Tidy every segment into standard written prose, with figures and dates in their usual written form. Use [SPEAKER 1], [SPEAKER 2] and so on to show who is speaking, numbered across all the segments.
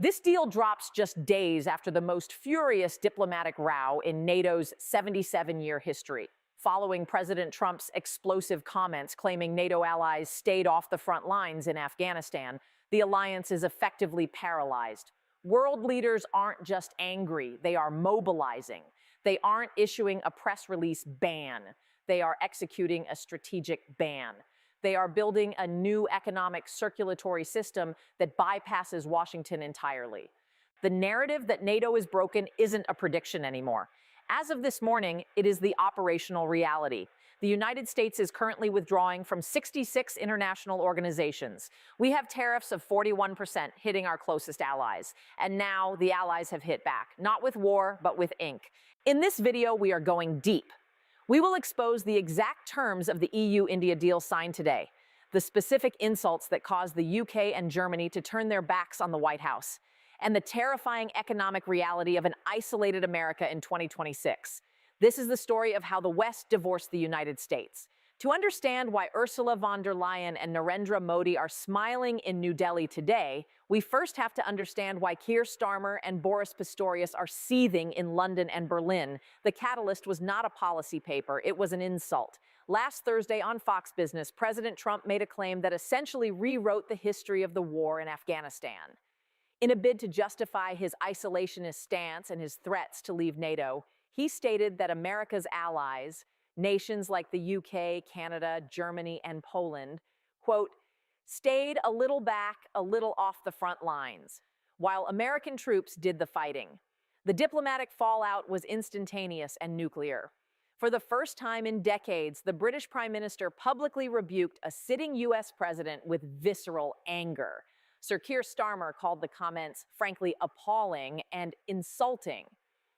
[SPEAKER 1] This deal drops just days after the most furious diplomatic row in NATO's 77-year history, following President Trump's explosive comments claiming NATO allies stayed off the front lines in Afghanistan. The alliance is effectively paralyzed. World leaders aren't just angry, they are mobilizing. They aren't issuing a press release ban. They are executing a strategic ban. They are building a new economic circulatory system that bypasses Washington entirely. The narrative that NATO is broken isn't a prediction anymore. As of this morning, it is the operational reality. The United States is currently withdrawing from 66 international organizations. We have tariffs of 41% hitting our closest allies. And now the allies have hit back, not with war, but with ink. In this video, we are going deep. We will expose the exact terms of the EU-India deal signed today, the specific insults that caused the UK and Germany to turn their backs on the White House, and the terrifying economic reality of an isolated America in 2026. This is the story of how the West divorced the United States. To understand why Ursula von der Leyen and Narendra Modi are smiling in New Delhi today, we first have to understand why Keir Starmer and Boris Pistorius are seething in London and Berlin. The catalyst was not a policy paper, it was an insult. Last Thursday on Fox Business, President Trump made a claim that essentially rewrote the history of the war in Afghanistan. In a bid to justify his isolationist stance and his threats to leave NATO, he stated that America's allies, nations like the UK, Canada, Germany, and Poland, quote, stayed a little back, a little off the front lines, while American troops did the fighting. The diplomatic fallout was instantaneous and nuclear. For the first time in decades, the British Prime Minister publicly rebuked a sitting US president with visceral anger. Sir Keir Starmer called the comments, frankly, appalling and insulting.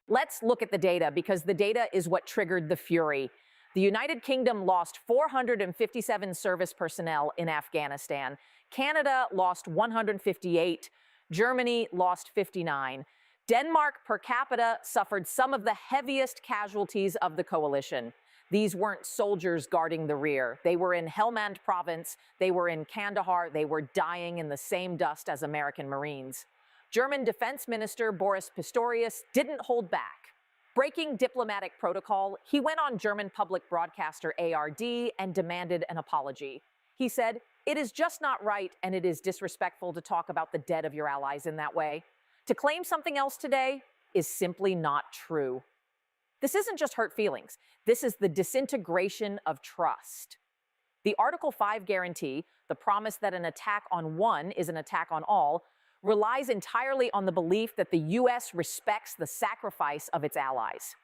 [SPEAKER 1] Let's look at the data, because the data is what triggered the fury. The United Kingdom lost 457 service personnel in Afghanistan. Canada lost 158. Germany lost 59. Denmark per capita suffered some of the heaviest casualties of the coalition. These weren't soldiers guarding the rear. They were in Helmand province, they were in Kandahar, they were dying in the same dust as American Marines. German Defense Minister Boris Pistorius didn't hold back. Breaking diplomatic protocol, he went on German public broadcaster ARD and demanded an apology. He said, "It is just not right and it is disrespectful to talk about the dead of your allies in that way. To claim something else today is simply not true." This isn't just hurt feelings. This is the disintegration of trust. The Article 5 guarantee, the promise that an attack on one is an attack on all, relies entirely on the belief that the U.S. respects the sacrifice of its allies.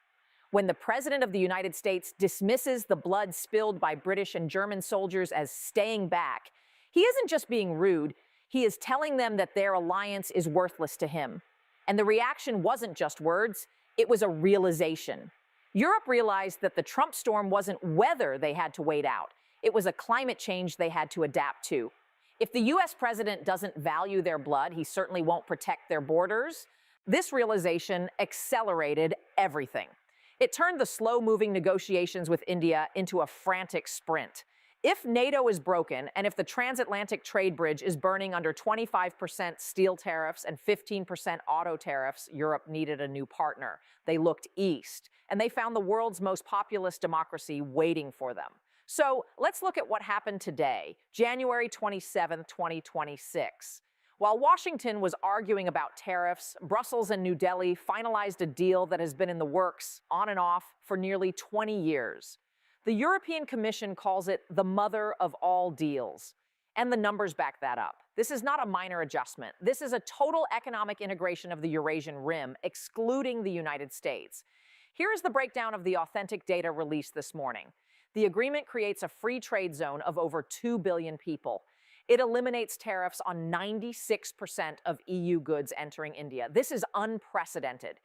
[SPEAKER 1] When the President of the United States dismisses the blood spilled by British and German soldiers as staying back, he isn't just being rude, he is telling them that their alliance is worthless to him. And the reaction wasn't just words, it was a realization. Europe realized that the Trump storm wasn't weather they had to wait out, it was a climate change they had to adapt to. If the U.S. president doesn't value their blood, he certainly won't protect their borders. This realization accelerated everything. It turned the slow-moving negotiations with India into a frantic sprint. If NATO is broken, and if the transatlantic trade bridge is burning under 25% steel tariffs and 15% auto tariffs, Europe needed a new partner. They looked east, and they found the world's most populous democracy waiting for them. So let's look at what happened today, January 27, 2026. While Washington was arguing about tariffs, Brussels and New Delhi finalized a deal that has been in the works, on and off, for nearly 20 years. The European Commission calls it the mother of all deals. And the numbers back that up. This is not a minor adjustment. This is a total economic integration of the Eurasian Rim, excluding the United States. Here is the breakdown of the authentic data released this morning. The agreement creates a free trade zone of over 2 billion people. It eliminates tariffs on 96% of EU goods entering India. This is unprecedented.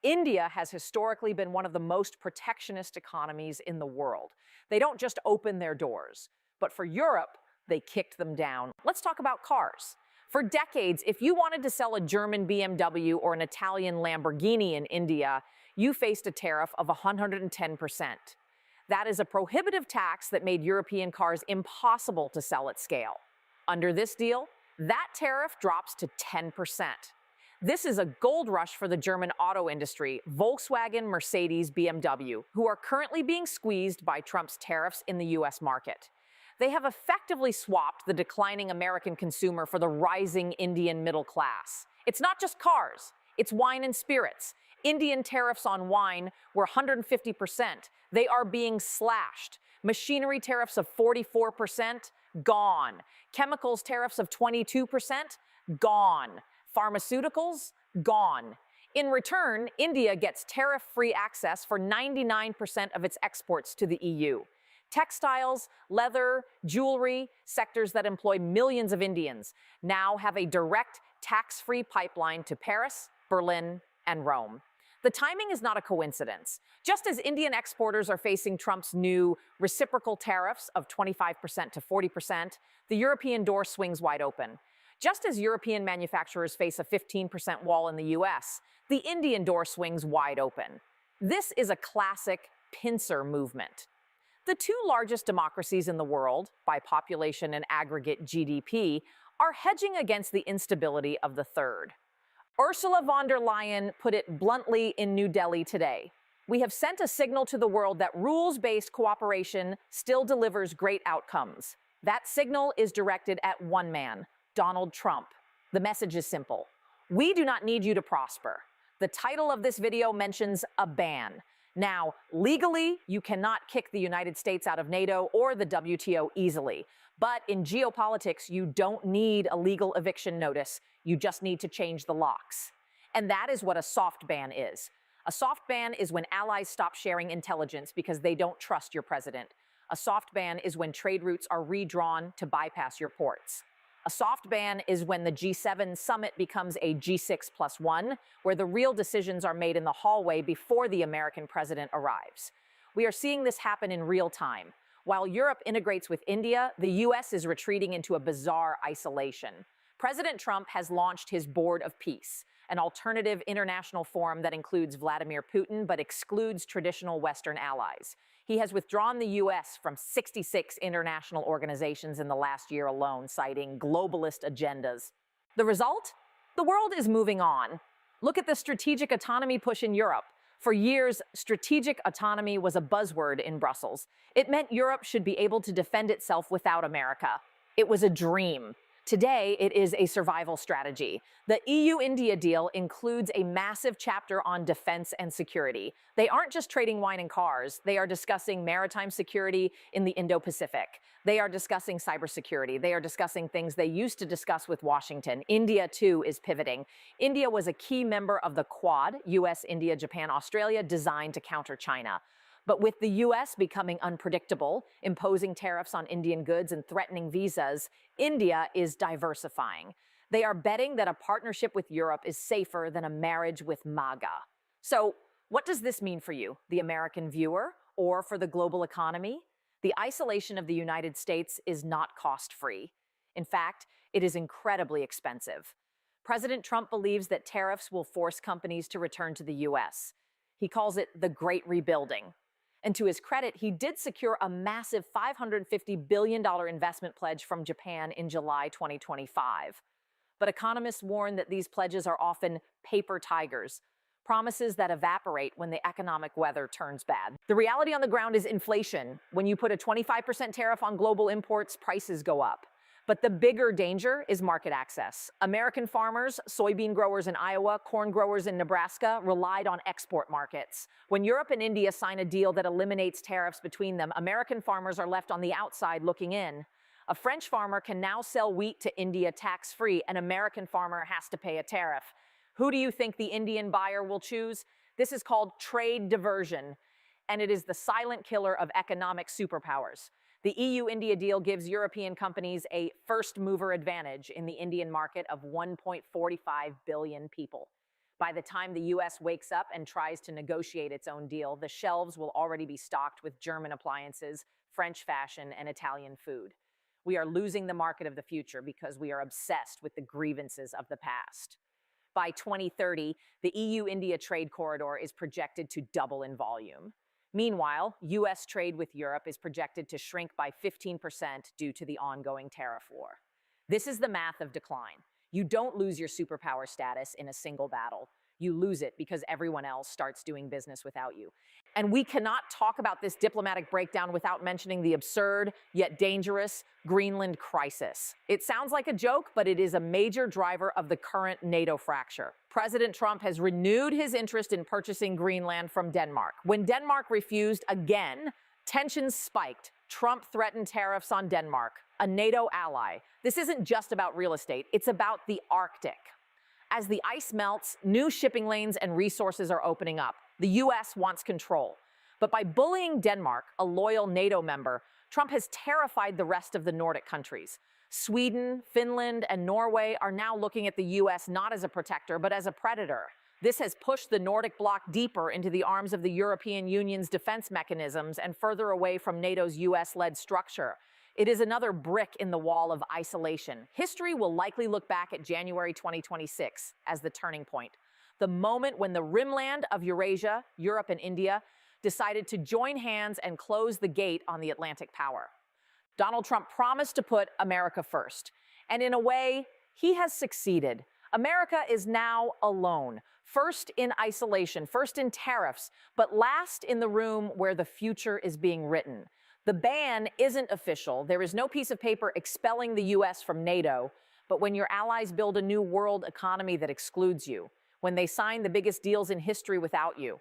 [SPEAKER 1] India has historically been one of the most protectionist economies in the world. They don't just open their doors, but for Europe, they kicked them down. Let's talk about cars. For decades, if you wanted to sell a German BMW or an Italian Lamborghini in India, you faced a tariff of 110%. That is a prohibitive tax that made European cars impossible to sell at scale. Under this deal, that tariff drops to 10%. This is a gold rush for the German auto industry, Volkswagen, Mercedes, BMW, who are currently being squeezed by Trump's tariffs in the U.S. market. They have effectively swapped the declining American consumer for the rising Indian middle class. It's not just cars, it's wine and spirits. Indian tariffs on wine were 150%. They are being slashed. Machinery tariffs of 44%, gone. Chemicals tariffs of 22%, gone. Pharmaceuticals, gone. In return, India gets tariff-free access for 99% of its exports to the EU. Textiles, leather, jewelry, sectors that employ millions of Indians, now have a direct tax-free pipeline to Paris, Berlin, and Rome. The timing is not a coincidence. Just as Indian exporters are facing Trump's new reciprocal tariffs of 25% to 40%, the European door swings wide open. Just as European manufacturers face a 15% wall in the US, the Indian door swings wide open. This is a classic pincer movement. The two largest democracies in the world, by population and aggregate GDP, are hedging against the instability of the third. Ursula von der Leyen put it bluntly in New Delhi today. We have sent a signal to the world that rules-based cooperation still delivers great outcomes. That signal is directed at one man, Donald Trump. The message is simple. We do not need you to prosper. The title of this video mentions a ban. Now, legally, you cannot kick the United States out of NATO or the WTO easily. But in geopolitics, you don't need a legal eviction notice. You just need to change the locks. And that is what a soft ban is. A soft ban is when allies stop sharing intelligence because they don't trust your president. A soft ban is when trade routes are redrawn to bypass your ports. A soft ban is when the G7 summit becomes a G6+1, where the real decisions are made in the hallway before the American president arrives. We are seeing this happen in real time. While Europe integrates with India, the US is retreating into a bizarre isolation. President Trump has launched his Board of Peace, an alternative international forum that includes Vladimir Putin but excludes traditional Western allies. He has withdrawn the U.S. from 66 international organizations in the last year alone, citing globalist agendas. The result? The world is moving on. Look at the strategic autonomy push in Europe. For years, strategic autonomy was a buzzword in Brussels. It meant Europe should be able to defend itself without America. It was a dream. Today, it is a survival strategy. The EU-India deal includes a massive chapter on defense and security. They aren't just trading wine and cars. They are discussing maritime security in the Indo-Pacific. They are discussing cybersecurity. They are discussing things they used to discuss with Washington. India, too, is pivoting. India was a key member of the Quad, US, India, Japan, Australia, designed to counter China. But with the U.S. becoming unpredictable, imposing tariffs on Indian goods and threatening visas, India is diversifying. They are betting that a partnership with Europe is safer than a marriage with MAGA. So, what does this mean for you, the American viewer, or for the global economy? The isolation of the United States is not cost-free. In fact, it is incredibly expensive. President Trump believes that tariffs will force companies to return to the U.S. He calls it the Great Rebuilding. And to his credit, he did secure a massive $550 billion investment pledge from Japan in July 2025. But economists warn that these pledges are often paper tigers, promises that evaporate when the economic weather turns bad. The reality on the ground is inflation. When you put a 25% tariff on global imports, prices go up. But the bigger danger is market access. American farmers, soybean growers in Iowa, corn growers in Nebraska relied on export markets. When Europe and India sign a deal that eliminates tariffs between them, American farmers are left on the outside looking in. A French farmer can now sell wheat to India tax-free. An American farmer has to pay a tariff. Who do you think the Indian buyer will choose? This is called trade diversion, and it is the silent killer of economic superpowers. The EU-India deal gives European companies a first-mover advantage in the Indian market of 1.45 billion people. By the time the U.S. wakes up and tries to negotiate its own deal, the shelves will already be stocked with German appliances, French fashion, and Italian food. We are losing the market of the future because we are obsessed with the grievances of the past. By 2030, the EU-India trade corridor is projected to double in volume. Meanwhile, U.S. trade with Europe is projected to shrink by 15% due to the ongoing tariff war. This is the math of decline. You don't lose your superpower status in a single battle. You lose it because everyone else starts doing business without you. And we cannot talk about this diplomatic breakdown without mentioning the absurd yet dangerous Greenland crisis. It sounds like a joke, but it is a major driver of the current NATO fracture. President Trump has renewed his interest in purchasing Greenland from Denmark. When Denmark refused again, tensions spiked. Trump threatened tariffs on Denmark, a NATO ally. This isn't just about real estate, it's about the Arctic. As the ice melts, new shipping lanes and resources are opening up. The U.S. wants control. But by bullying Denmark, a loyal NATO member, Trump has terrified the rest of the Nordic countries. Sweden, Finland, and Norway are now looking at the U.S. not as a protector, but as a predator. This has pushed the Nordic bloc deeper into the arms of the European Union's defense mechanisms and further away from NATO's U.S.-led structure. It is another brick in the wall of isolation. History will likely look back at January 2026 as the turning point, the moment when the rimland of Eurasia, Europe and India, decided to join hands and close the gate on the Atlantic power. Donald Trump promised to put America first, and in a way, he has succeeded. America is now alone, first in isolation, first in tariffs, but last in the room where the future is being written. The ban isn't official. There is no piece of paper expelling the U.S. from NATO, but when your allies build a new world economy that excludes you, when they sign the biggest deals in history without you,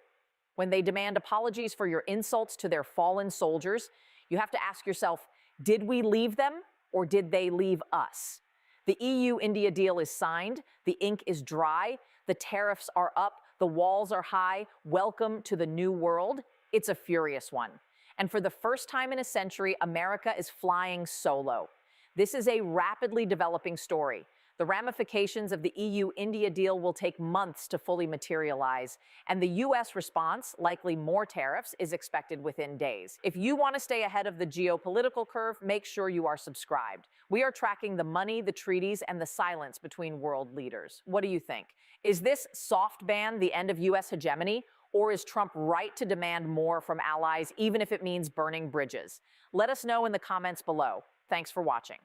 [SPEAKER 1] when they demand apologies for your insults to their fallen soldiers, you have to ask yourself, did we leave them or did they leave us? The EU-India deal is signed, the ink is dry, the tariffs are up, the walls are high. Welcome to the new world. It's a furious one. And for the first time in a century, America is flying solo. This is a rapidly developing story. The ramifications of the EU-India deal will take months to fully materialize, and the U.S. response, likely more tariffs, is expected within days. If you want to stay ahead of the geopolitical curve, make sure you are subscribed. We are tracking the money, the treaties, and the silence between world leaders. What do you think? Is this soft ban the end of U.S. hegemony? Or is Trump right to demand more from allies, even if it means burning bridges? Let us know in the comments below. Thanks for watching.